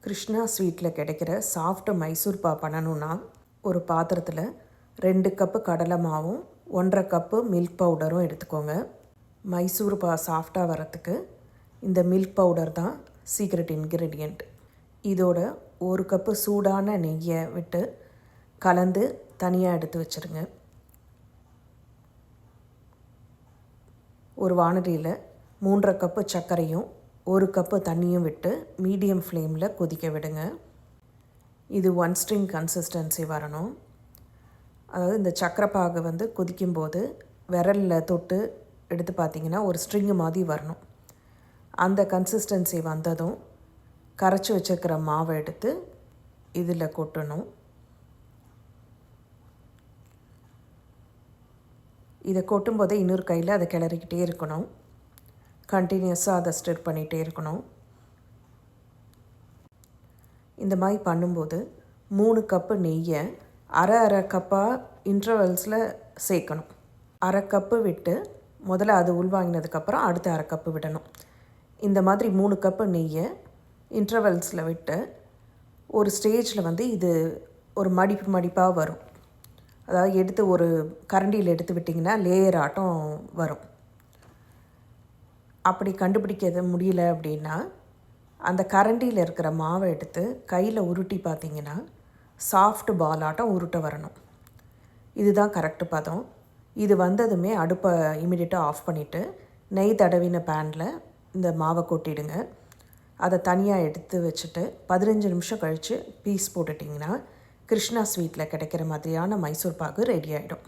கிருஷ்ணா ஸ்வீட்டில் கிடைக்கிற சாஃப்ட் மைசூர் பா பண்ணணுன்னா ஒரு பாத்திரத்தில் 2 கப்பு கடலை மாவும் 1.5 கப்பு மில்க் பவுடரும் எடுத்துக்கோங்க. மைசூர் பா சாஃப்டாக வரத்துக்கு இந்த மில்க் பவுடர் தான் சீக்ரெட் இன்க்ரீடியண்ட். இதோட 1 கப்பு சூடான நெய்யை விட்டு கலந்து தனியாக எடுத்து வச்சுருங்க. ஒரு வானலியில் 3.5 கப்பு சர்க்கரையும் 1 கப்பு தண்ணியும் விட்டு மீடியம் ஃப்ளேமில் கொதிக்க விடுங்க. இது 1 ஸ்ட்ரிங் கன்சிஸ்டன்சி வரணும். அதாவது இந்த சர்க்கரை பாகு கொதிக்கும்போது விரலில் தொட்டு எடுத்து பார்த்திங்கன்னா ஒரு ஸ்ட்ரிங்கு மாதிரி வரணும். அந்த கன்சிஸ்டன்சி வந்ததும் கரைச்சி வச்சுருக்கிற மாவை எடுத்து இதில் கொட்டணும். இதை கொட்டும்போதே இன்னொரு கையில் அதை கிளறிக்கிட்டே இருக்கணும். கண்டினியூஸாக அதை ஸ்டிர் பண்ணிகிட்டே இருக்கணும். இந்த மாதிரி பண்ணும்போது 3 கப்பு நெய்யை அரை கப்பாக இன்டர்வல்ஸில் சேர்க்கணும். 1/2 கப்பு விட்டு முதல்ல அது உள்வாங்கினதுக்கப்புறம் அடுத்த 1/2 கப்பு விடணும். இந்த மாதிரி 3 கப்பு நெய்யை இன்டர்வல்ஸில் விட்டு ஒரு ஸ்டேஜில் இது ஒரு மடிப்பாக வரும். அதாவது எடுத்து ஒரு கரண்டியில் எடுத்து விட்டிங்கன்னா லேயர் ஆட்டம் வரும். அப்படி கண்டுபிடிக்க முடியல அப்படின்னா அந்த கரண்டியில் இருக்கிற மாவை எடுத்து கையில் உருட்டி பார்த்திங்கன்னா சாஃப்ட் பால் ஆட்டம் உருட்ட வரணும். இதுதான் கரெக்டு பதம். இது வந்ததுமே அடுப்பை இமிடியேட்டாக ஆஃப் பண்ணிவிட்டு நெய் தடவின பேனில் இந்த மாவை கொட்டிடுங்க. அதை தனியாக எடுத்து வச்சுட்டு 15 நிமிஷம் கழித்து பீஸ் போட்டுட்டிங்கன்னா கிருஷ்ணா ஸ்வீட்டில் கிடைக்கிற மாதிரியான மைசூர் பாகு ரெடி ஆகிடும்.